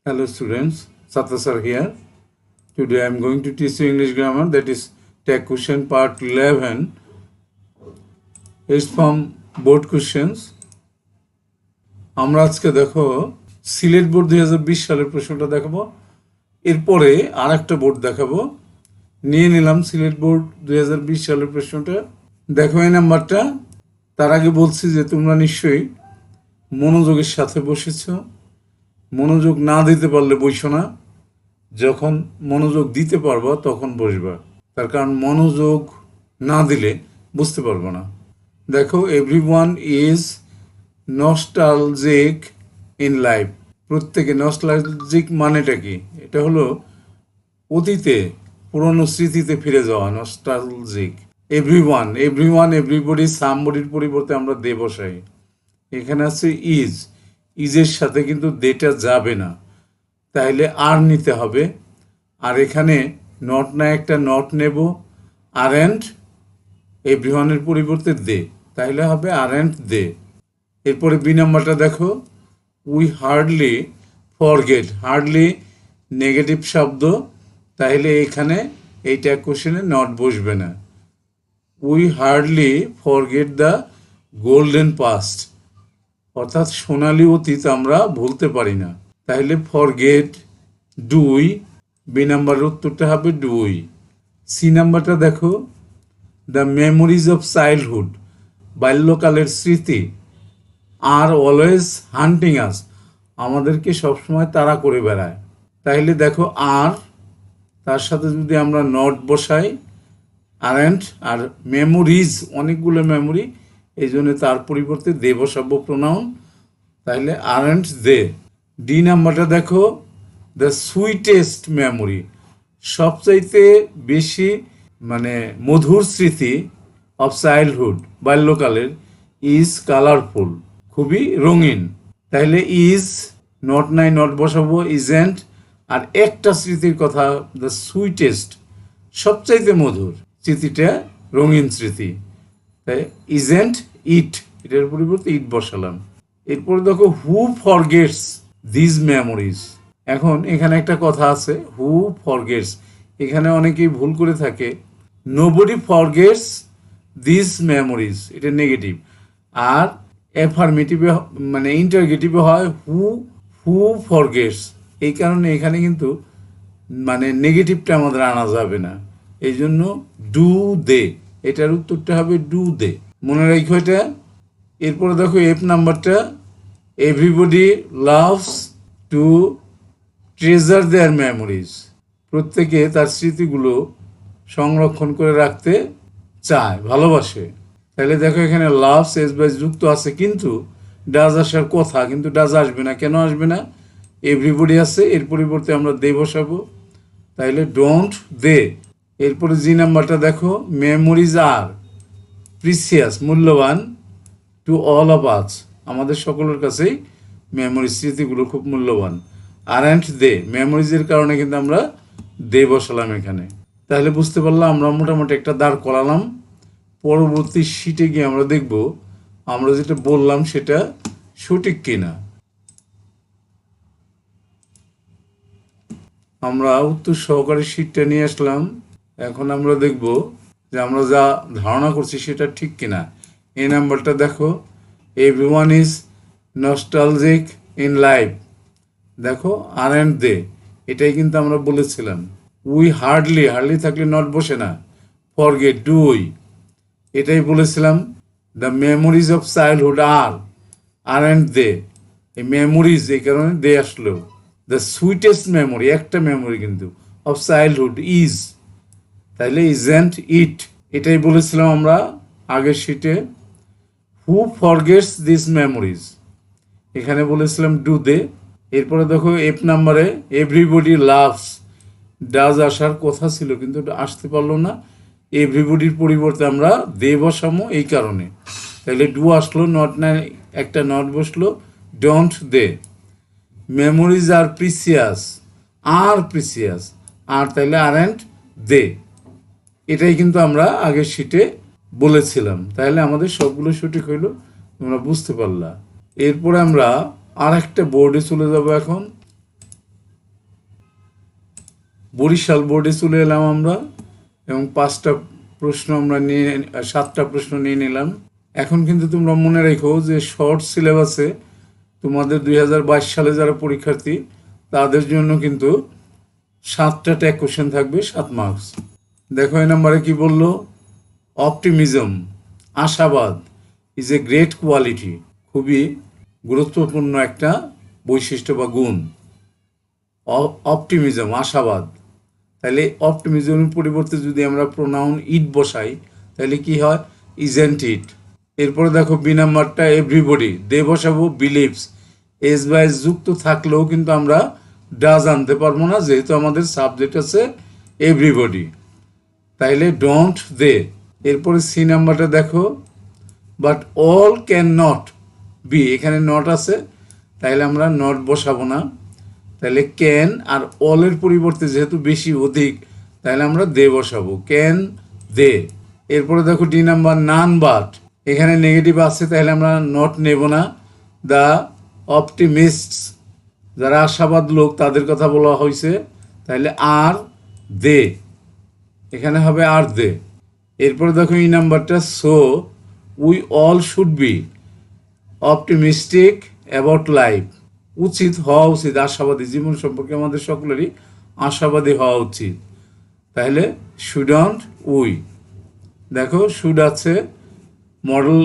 Hello students, Satya sir here. Today I am going to teach you English grammar, that is tag question part 11. It's from board questions. আমরা আজকে দেখো Sylhet board 2020 সালের প্রশ্নটা দেখাবো, এরপরে আর একটা বোর্ড দেখাবো। নিয়ে নিলাম সিলেট বোর্ড 2020 সালের প্রশ্নটা। দেখো এই নাম্বারটা। তার আগে বলছি যে তোমরা নিশ্চয়ই মনোযোগের সাথে বসেছো। মনোযোগ না দিতে পারলে বসো না, যখন মনোযোগ দিতে পারবা তখন বসবা। তার কারণ মনোযোগ না দিলে বুঝতে পারবো না। দেখো, everyone is nostalgic in life. প্রত্যেকে, নস্টালজিক মানেটা কি? এটা হলো অতীতে, পুরনো স্মৃতিতে ফিরে যাওয়া, নস্টালজিক। এভরিওয়ান, এভরিবডি, সামবডির পরিবর্তে আমরা দে বসাই। এখানে আছে ইজ, ইজের সাথে কিন্তু দেটা যাবে না, তাইলে আর নিতে হবে। আর এখানে নট না একটা নট নেব, আর অ্যান্ড এভরিওয়ানের পরিবর্তে দে, তাইলে হবে আর অ্যান্ড দে। এরপরে বি নাম্বারটা দেখো, we hardly forget. Hardly negative শব্দ, তাহলে এখানে এইটা কোশ্চেনে নট বসবে না। We hardly forget the golden past, অর্থাৎ সোনালি অতীত আমরা ভুলতে পারি না, তাহলে ফরগেট ডুই। বি নাম্বারের উত্তরটা হবে ডুই। সি নাম্বারটা দেখো, দ্য মেমোরিজ অফ চাইল্ডহুড, বাল্যকালের স্মৃতি, আর অলওয়েজ হান্টিং আস, আমাদেরকে সবসময় তাড়া করে বেড়ায়। তাইলে দেখো আর তার সাথে যদি আমরা নট বসাই, আরেন্ট, আর মেমোরিজ অনেকগুলো মেমোরি, এই জন্য তার পরিবর্তে দে বসাবো প্রোনাউন, তাহলে আরেন্ট দে। ডি নাম্বারটা দেখো, দ্য সুইটেস্ট মেমোরি, সবচাইতে বেশি মধুর স্মৃতি, অফ চাইল্ডহুড, বাল্যকালের, ইজ কালারফুল, খুবই রঙিন। তাহলে ইজ নট নাই, নট বসাবো, ইজেন্ট। আর একটা স্মৃতির কথা, দ্য সুইটেস্ট, সবচাইতে মধুর স্মৃতিটা রঙিন স্মৃতি, তাই ইজেন্ট ইট, এটার পরিবর্তে ইট বসালাম। এরপরে দেখো, হু ফরগেটস দিজ মেমোরিজ। এখন এখানে একটা কথা আছে, হু ফরগেটস, এখানে অনেকেই ভুল করে থাকে। নোবডি ফরগেটস দিজ মেমোরিজ, এটা নেগেটিভ। আর অ্যাফার্মেটিভে ইন্টারগেটিভে হয় হু হু ফরগেটস। এই কারণে এখানে কিন্তু নেগেটিভটা আমাদের আনা যাবে না, এই জন্য ডু দে, এটার উত্তরটা হবে ডু দে। মনে রাখো এটা। এরপরে দেখো এফ নাম্বারটা, everybody loves to treasure their memories, প্রত্যেকে তার স্মৃতিগুলো সংরক্ষণ করে রাখতে চায়, ভালোবাসে। তাহলে দেখো এখানে লাভস এস বাই যুক্ত আছে, কিন্তু ডাজ আসার কথা, কিন্তু ডাজ আসবে না। কেন আসবে না? এভরিবডি আছে, এর পরিবর্তে আমরা দে বসাবো, তাইলে ডোন্ট দে। এরপরে জি নাম্বারটা দেখো, মেমোরিজ আর প্রিসিয়াস, মূল্যবান, টু অল অফ আস, আমাদের সকলের কাছেই মেমোরি, স্মৃতিগুলো খুব মূল্যবান। আর অ্যান্ড দে, মেমোরিজের কারণে কিন্তু আমরা দে বসালাম এখানে। তাহলে বুঝতে পারলাম আমরা মোটামুটি একটা দাঁড় করালাম। পরবর্তী শিটে গিয়ে আমরা দেখব আমরা যেটা বললাম সেটা সঠিক কিনা। আমরা উত্তর সহকারে শিটটা নিয়ে আসলাম। এখন আমরা দেখব যে আমরা যা ধারণা করছি সেটা ঠিক কিনা। এই নাম্বারটা দেখো, everyone is nostalgic in life. দেখো আর অ্যান্ড দে, এটাই কিন্তু আমরা বলেছিলাম। উই হার্ডলি, হার্ডলি থাকলে নট বসে না, ফরগেট ডুই, এটাই বলেছিলাম। দ্য মেমোরিজ অফ চাইল্ডহুড আর অ্যান্ড দে, এই মেমোরিজ এই কারণে দে আসলো। দ্য সুইটেস্ট মেমোরি, একটা মেমোরি কিন্তু, অফ চাইল্ডহুড ইজ, তাইলে ইজেন্ট ইট, এটাই বলেছিলাম আমরা আগের শিটে। হু ফরগেটস দিস মেমোরিজ, এখানে বলেছিলাম ডু দে। এরপরে দেখো এফ নাম্বারে, এভরিবডি লাভস, ডাজ আসার কথা ছিল কিন্তু আসতে পারলো না, এভরিবডির পরিবর্তে আমরা দে বসামো এই কারণে, তাহলে ডু আসলো, নট না একটা নট বসলো, don't they. Memories are precious, are precious, আর তাইলে আর অ্যান্ড দে, এটাই কিন্তু আমরা আগের শিটে বলেছিলাম। তাহলে আমাদের সবগুলো সঠিক হইল, তোমরা বুঝতে পারলা। এরপরে আমরা আর একটা বোর্ডে চলে যাব এখন। বরিশাল বোর্ডে চলে এলাম আমরা এবং 5টা প্রশ্ন আমরা নিয়ে 7টা প্রশ্ন নিয়ে নিলাম। এখন কিন্তু তোমরা মনে রেখো যে শর্ট সিলেবাসে তোমাদের 2022 সালে যারা পরীক্ষার্থী তাদের জন্য কিন্তু 7টা ট্যাগ কোশ্চেন থাকবে, 7 মার্কস। দেখো এই নাম্বারে কি বললো, অপটিমিজম আশাবাদ ইজ এ গ্রেট কোয়ালিটি, খুবই গুরুত্বপূর্ণ একটা বৈশিষ্ট্য বা গুণ। অপটিমিজম আশাবাদ, তাহলে অপটিমিজমের পরিবর্তে যদি আমরা প্রোনাউন ইট বসাই তাহলে কি হয়, ইজেন্ট ইট। এরপরে দেখো বি নাম্বারটা এভরিবডি, দে বসাবো বিলিভস, এস বা এস যুক্ত থাকলেও কিন্তু আমরা ডাজ আনতে পারবো না যেহেতু আমাদের সাবজেক্ট আছে এভরিবডি, তাইলে ডোন্ট দে। এরপরে সি নাম্বারটা দেখো, but all can not be, এখানে নট আছে তাইলে আমরা নট বসাবো না, তাহলে ক্যান আর অলের পরিবর্তে যেহেতু বেশি অধিক তাহলে আমরা দে বসাবো, ক্যান দে। এরপরে দেখো ডি নাম্বার নান বাট, এখানে নেগেটিভ আছে তাহলে আমরা নট নেব না, দ্য অপটিমিস্টস যারা আশাবাদ লোক তাদের কথা বলা হয়েছে তাহলে আর দে, এখানে হবে আর দে। এরপরে দেখো এই নাম্বারটা so we all should be optimistic about life, উচিত হওয়া উচিত আশাবাদী, জীবন সম্পর্কে আমাদের সকলেরই আশাবাদী হওয়া উচিত, তাহলে শুডন্ট উই। দেখো শুড আছে মডেল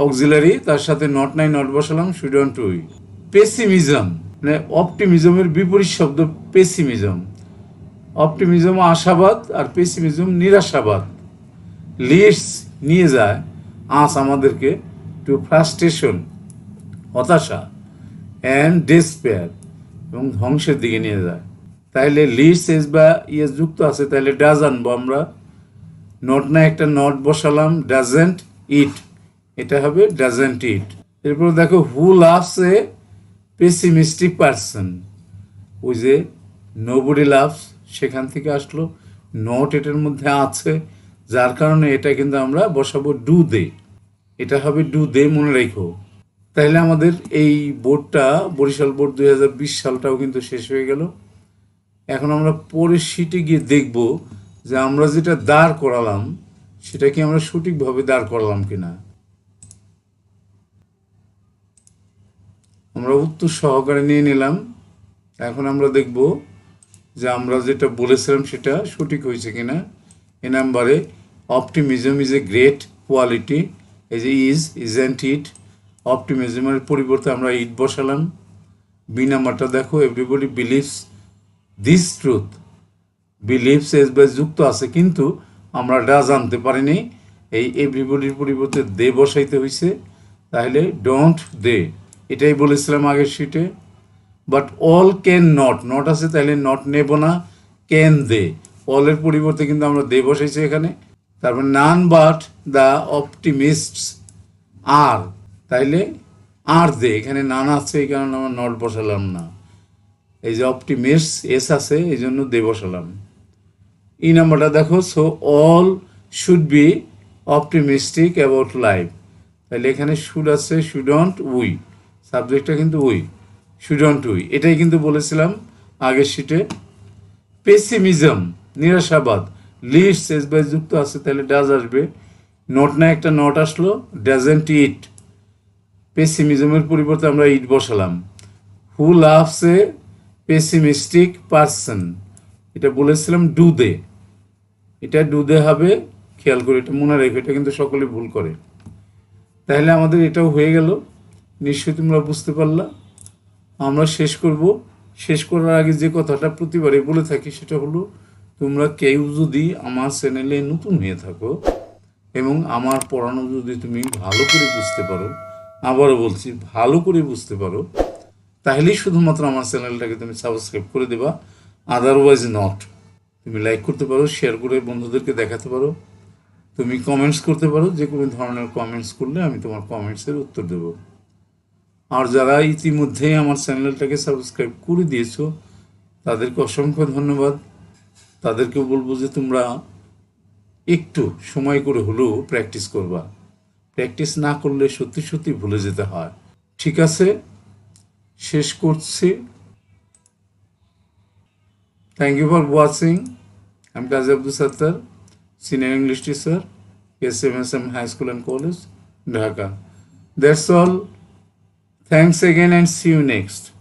অক্সিলারি, তার সাথে নট নাই নট বসালাম, শুডন্ট উই। পেসিমিজম মানে অপটিমিজমের বিপরীত শব্দ পেসিমিজম, অপটিমিজম আশাবাদ আর পেসিমিজম নিরাশাবাদ। লিডস নিয়ে যায় আস আমাদেরকে টু ফ্রাস্ট্রেশন হতাশা অ্যান্ড ডেসপেয়ার এবং ধ্বংসের দিকে নিয়ে যায়, তাইলে লিডস এস বা ইয়েস যুক্ত আছে তাহলে ডাজ আনবো আমরা, নট না একটা নট বসালাম, ডাজেন্ট ইট, এটা হবে ডাজেন্ট ইট। এরপর দেখো who loves A pessimistic person, ওই যে নোবডি লাভস সেখান থেকে আসলো, নট এটার মধ্যে আছে যার কারণে এটা কিন্তু আমরা বসাবো ডু দে, এটা হবে ডু দে, মনে রেখো। তাহলে আমাদের এই বোর্ডটা বরিশাল বোর্ড 2020 সালটাও কিন্তু শেষ হয়ে গেল। এখন আমরা পরের শিটে গিয়ে দেখব যে আমরা যেটা দাঁড় করালাম সেটা কি আমরা সঠিকভাবে দাঁড় করালাম কিনা। আমরা উত্তর সহকারে নিয়ে নিলাম, এখন আমরা দেখব যে আমরা যেটা বলেছিলাম সেটা সঠিক হয়েছে কিনা। এ নাম্বারে optimism is a great quality, এই যে ইজেন্ট ইট, অপটিমিজমের পরিবর্তে আমরা ইট বসালাম। বি নাম্বারটা দেখো everybody believes this truth, believes এস বাই যুক্ত আছে কিন্তু আমরা ডাজ আনতে পারিনি, এই এভরিবডির পরিবর্তে দে বসাইতে হয়েছে, তাহলে ডোন্ট দে, এটাই বলেছিলাম আগের শিটে। But all can not, not আছে তাহলে নট নেব না, ক্যান দে, অলের পরিবর্তে কিন্তু আমরা দে বসাইছি এখানে। তারপর নান বাট দ্য অপটিমিস্টস আর, তাইলে আর দে, এখানে নান আছে এই কারণে আমরা নট বসালাম না, এই যে অপটিমিস্টস এস আছে এই জন্য দে বসালাম। এই নাম্বারটা দেখো so all should be optimistic about life, তাহলে এখানে শুড আছে, শুডন্ট উই, সাবজেক্টটা কিন্তু উই, শুডন্ট উই, এটাই কিন্তু বলেছিলাম আগের শিটে। পেসিমিজম নিরাশাবাদ, লিডস এস বাই যুক্ত আছে তাহলে ডাজ আসবে, নট না একটা নট আসলো, ডাজেন্ট ইট, পেসিমিজমের পরিবর্তে আমরা ইট বসালাম। Who loves A pessimistic person, এটা বলেছিলাম ডু দে, এটা ডু দে হবে, খেয়াল করে এটা মনে রেখো, এটা কিন্তু সকলে ভুল করে। তাহলে আমাদের এটাও হয়ে গেল, নিশ্চয়ই তোমরা বুঝতে পারলা। আমরা শেষ করব, শেষ করার আগে যে কথাটা প্রতিবারে বলে থাকি সেটা হলো, তোমরা কেউ যদি আমার চ্যানেলে নতুন হয়ে থাকো এবং আমার পড়ানো যদি তুমি ভালো করে বুঝতে পারো, আবারও বলছি ভালো করে বুঝতে পারো, তাহলেই শুধুমাত্র আমার চ্যানেলটাকে তুমি সাবস্ক্রাইব করে দেবা, আদারওয়াইজ নট। তুমি লাইক করতে পারো, শেয়ার করে বন্ধুদেরকে দেখাতে পারো, তুমি কমেন্টস করতে পারো, যে কোনো ধরনের কমেন্টস করলে আমি তোমার কমেন্টসের উত্তর দেব। আর যারা ইতিমধ্যেই আমার চ্যানেলটাকে সাবস্ক্রাইব করে দিয়েছো তাদেরকে অসংখ্য ধন্যবাদ। তাদেরকেও বলবো যে তোমরা একটু সময় করে হলেও প্র্যাকটিস করবা, প্র্যাকটিস না করলে সত্যি সত্যি ভুলে যেতে হয়। ঠিক আছে, শেষ করছি। Thank you for watching. I'm Qazi Abdul Sattar, Senior English Teacher, SMSM High School and College, Dhaka. That's all. Thanks again and see you next.